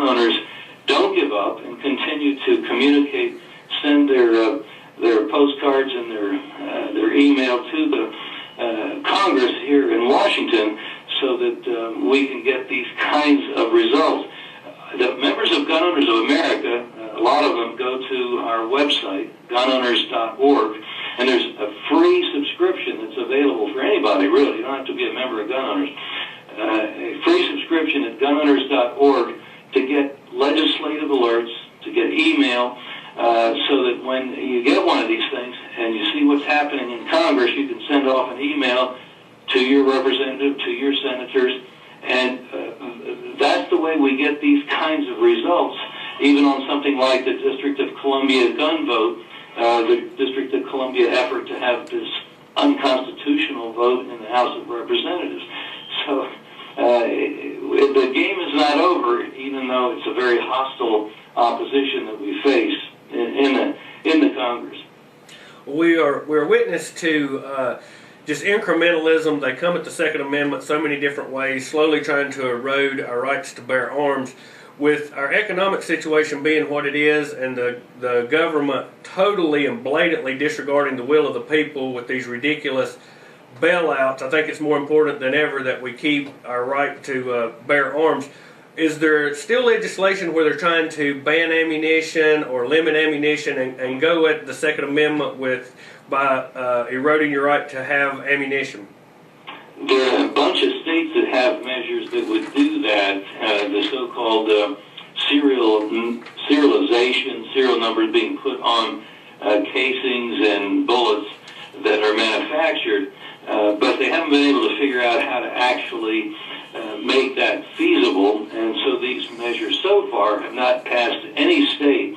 owners don't give up and continue to communicate, send their postcards and their email to the Congress here in Washington, so that we can get these kinds of results. The members of Gun Owners of America, a lot of them go to our website, gunowners.org, and there's a free subscription that's available for anybody, really. You don't have to be a member of Gun Owners. A free subscription at gunowners.org to get legislative alerts, to get email, so that when you get one of these things and you see what's happening in Congress, you can send off an email to your representative, to your senators, and that's the way we get these kinds of results, even on something like the District of Columbia gun vote, the District of Columbia effort to have this unconstitutional vote in the House of Representatives. So the game is not over, even though it's a very hostile opposition that we face in the Congress. We're witness to just incrementalism. They come at the Second Amendment so many different ways, slowly trying to erode our rights to bear arms. With our economic situation being what it is, and the government totally and blatantly disregarding the will of the people with these ridiculous bailouts, I think it's more important than ever that we keep our right to bear arms. Is there still legislation where they're trying to ban ammunition or limit ammunition and go at the Second Amendment by eroding your right to have ammunition? There are a bunch of states that have measures that would do that. The so-called serialization, serial numbers being put on casings and bullets that are manufactured, but they haven't been able to figure out how to actually make that feasible, and so these measures so far have not passed any state,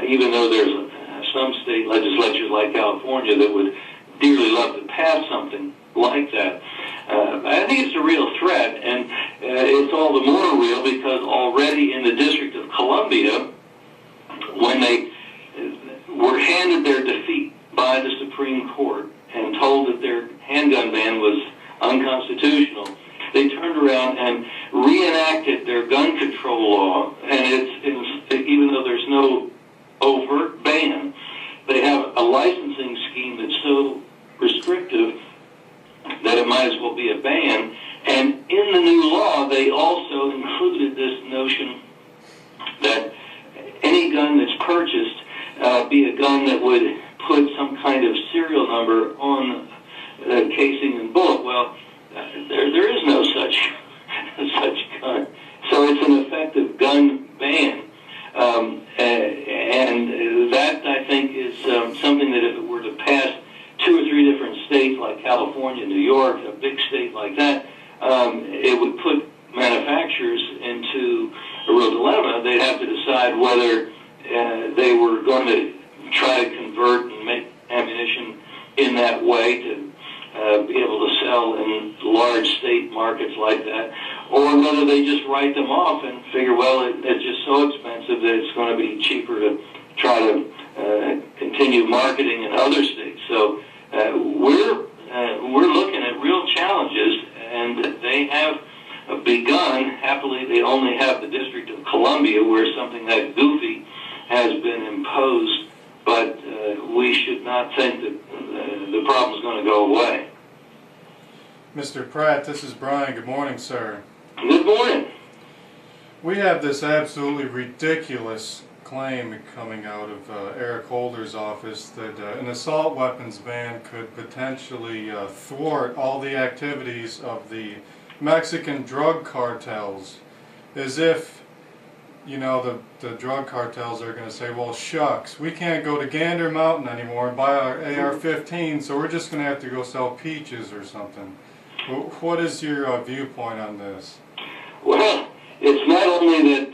even though there's some state legislatures like California that would dearly love to pass something like that. I think it's a real threat, and it's all the more real because already in the District of Columbia, when they were handed their defeat by the Supreme Court and told that their handgun ban was unconstitutional, they turned around and reenacted their gun control law, and even though there's no overt ban, they have a licensing scheme that's so restrictive that it might as well be a ban. And in the new law, they also included this notion that any gun that's purchased be a gun that would put some kind of serial number on the casing and bullet. Well, there is no such gun. So it's an effective gun ban. And that, I think, is something that if it were to pass 2 or 3 different states like California, New York, a big state like that, it would put manufacturers into a real dilemma. They'd have to decide whether they were going to try to convert and make ammunition in that way to be able to sell in large state markets like that, or whether they just write them off and figure, well, it's just so expensive that it's going to be cheaper to try to continue marketing in other states. So we're looking at real challenges, and they have begun. Happily, they only have the District of Columbia where something that goofy has been imposed, but we should not think that the problem is going to go away. Mr. Pratt, this is Brian. Good morning, sir. Good morning. We have this absolutely ridiculous claim coming out of Eric Holder's office that an assault weapons ban could potentially thwart all the activities of the Mexican drug cartels, as if, you know, the drug cartels are going to say, well, shucks, we can't go to Gander Mountain anymore and buy our AR-15, so we're just going to have to go sell peaches or something. What is your viewpoint on this? Well, it's not only that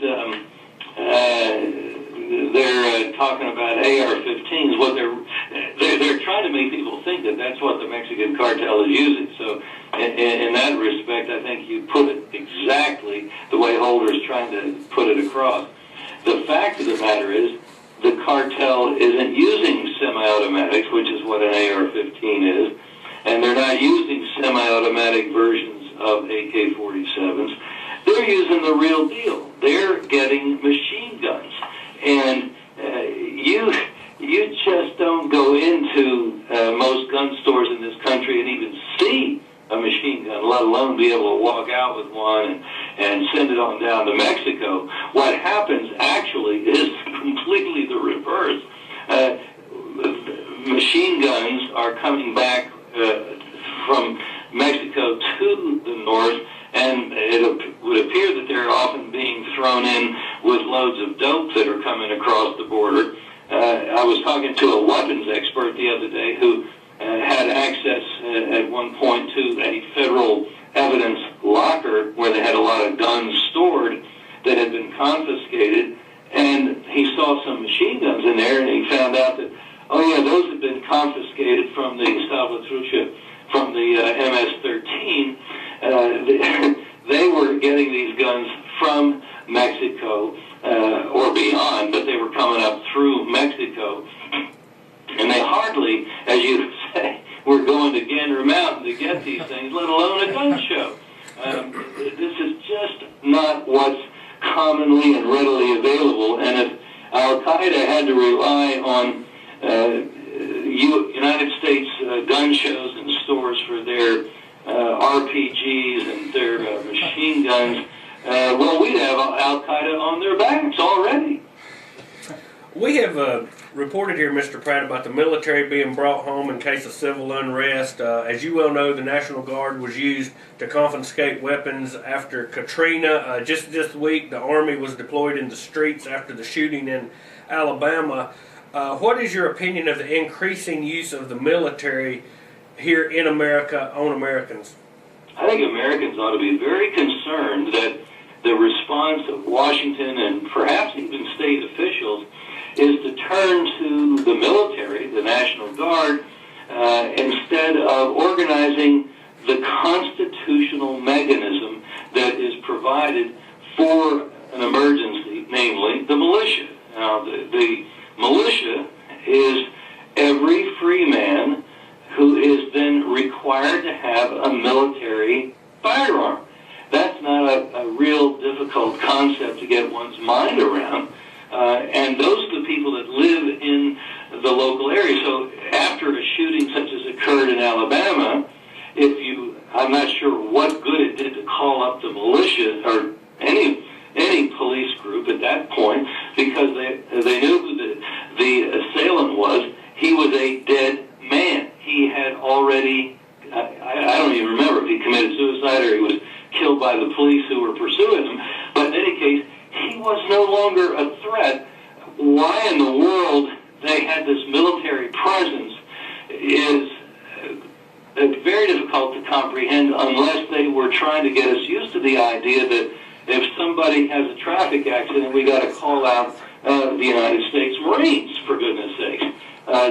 they're talking about AR-15s. What they're trying to make people think that that's what the Mexican cartel is using. So, in that respect, I think you put it exactly the way Holder is trying to put it across. The fact of the matter is, the cartel isn't using semi-automatics, which is what an AR-15 is, and they're not using semi-automatic versions of AK-47s. they're using the real deal. They're getting machine guns. And you just don't go into most gun stores in this country and even see a machine gun, let alone be able to walk out with one and send it on down to Mexico. What happens actually is completely the reverse. Machine guns are coming back from Mexico to the north, and it would appear that they're often being thrown in with loads of dope that are coming across the border. I was talking to a weapons expert the other day who had access at one point to a federal evidence locker where they had a lot of guns stored that had been confiscated, and he saw some machine guns in there, and he found out that, oh yeah, those had been confiscated from the Salvatrucha, from the MS-13. They were getting these guns from Mexico or beyond, but they were coming up through Mexico. And they hardly, as you say, were going to Gander Mountain to get these things, let alone a gun show. This is just not what's commonly and readily available. And if Al-Qaeda had to rely on United States gun shows and stores for their RPGs and their machine guns, well, we'd have Al-Qaeda on their backs already. We have reported here, Mr. Pratt, about the military being brought home in case of civil unrest. As you well know, the National Guard was used to confiscate weapons after Katrina. Just this week, the Army was deployed in the streets after the shooting in Alabama. What is your opinion of the increasing use of the military here in America on Americans? I think Americans ought to be very concerned that the response of Washington and perhaps even state officials is to turn to the military, the National Guard, instead of organizing the constitutional mechanism that is provided for an emergency, namely the militia. Now, the militia is every free man who is then required to have a military firearm. That's not a real difficult concept to get one's mind around. And those are the people that live in the local area. So after a shooting such as occurred in Alabama, I'm not sure what good it did to call up the militia or any police group at that point, because they knew who the assailant was. He was a dead man. He had already, I don't even remember if he committed suicide or he was killed by the police who were pursuing him. But in any case, he was no longer a threat. Why in the world they had this military presence is very difficult to comprehend, unless they were trying to get us used to the idea that if somebody has a traffic accident, we got to call out the United States Marines, for goodness sakes.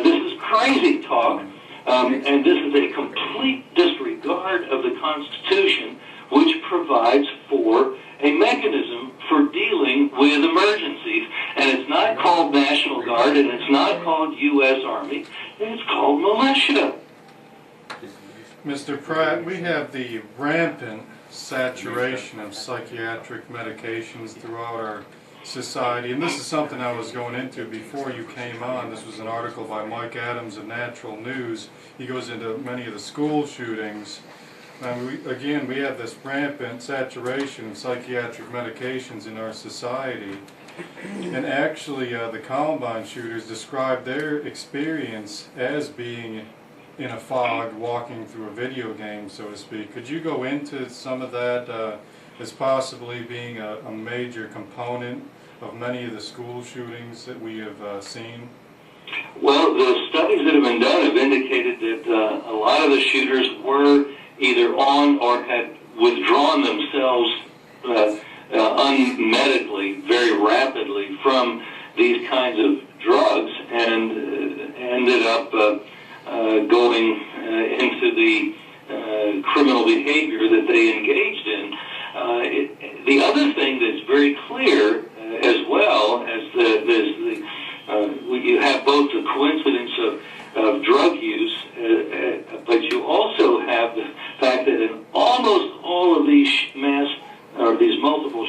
This is crazy talk, and this is a complete disregard of the Constitution, which provides for a mechanism for dealing with emergencies. And it's not called National Guard, and it's not called U.S. Army, it's called militia. Mr. Pratt, we have the rampant saturation of psychiatric medications throughout our society, and this is something I was going into before you came on. This was an article by Mike Adams of Natural News. He goes into many of the school shootings. And we have this rampant saturation of psychiatric medications in our society. And actually, the Columbine shooters described their experience as being in a fog, walking through a video game, so to speak. Could you go into some of that as possibly being a major component of many of the school shootings that we have seen? Well, the studies that have been done have indicated that a lot of the shooters were either on or had withdrawn themselves unmedically, very rapidly from these kinds of drugs, and ended up going into the criminal behavior that they engaged in. The other thing